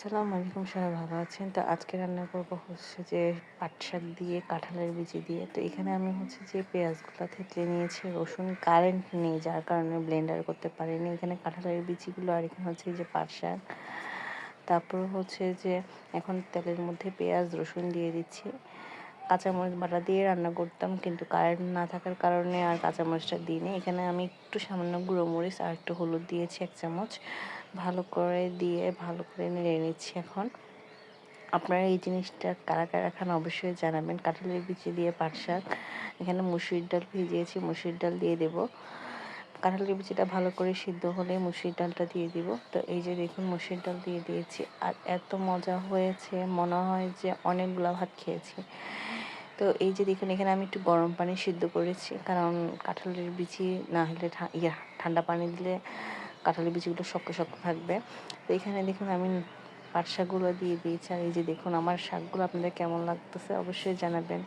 আসসালামু আলাইকুম, সবাই ভালো আছেন? তো আজকে রান্না করব হচ্ছে যে পাট শাক দিয়ে কাঁঠালের বিচি দিয়ে। তো এখানে আমি হচ্ছে যে পেঁয়াজগুলো থেতলে নিয়েছি, রসুন কারেন্ট নেই যার কারণে ব্লেন্ডার করতে পারিনি। এখানে কাঁঠালের বিচিগুলো আর এখানে হচ্ছে যে পাট শাক। তারপর হচ্ছে যে এখন তেলের মধ্যে পেঁয়াজ রসুন দিয়ে দিচ্ছি। কাঁচামরিচ বাটা দিয়ে রান্না করতাম, কিন্তু কারেন্ট না থাকার কারণে আর কাঁচামরিচটা দিইনি। এখানে আমি একটু সামান্য গুঁড়ো মরিচ আর একটু হলুদ দিয়েছি 1 চামচ। ভালো করে দিয়ে ভালো করে নেড়ে নিচ্ছি এখন। আপনারা এই জিনিসটা কারা কারা খান অবশ্যই জানাবেন। কাঁঠালের বিচি দিয়ে পাট শাক। এখানে মসুরির ডাল ভিজিয়েছি, মসুরির ডাল দিয়ে দেব। কাঁঠালের বিচিটা ভালো করে সিদ্ধ হলে মসুরির ডালটা দিয়ে দিব। তো এই যে দেখুন মসুরির ডাল দিয়ে দিয়েছি, আর এত মজা হয়েছে মনে হয় যে অনেকগুলা ভাত খেয়েছি। তো এই যে দেখুন এখানে আমি একটু গরম পানি সিদ্ধ করেছি, কারণ কাঁঠালের বিচি না হলে ঠান্ডা পানি দিলে কাঁঠালের বিচিগুলো শক্ত শক্ত থাকবে। তো এখানে দেখুন আমি পাট শাকগুলো দিয়ে দিয়েছি, আর এই যে দেখুন আমার শাকগুলো আপনাদের কেমন লাগতেছে অবশ্যই জানাবেন।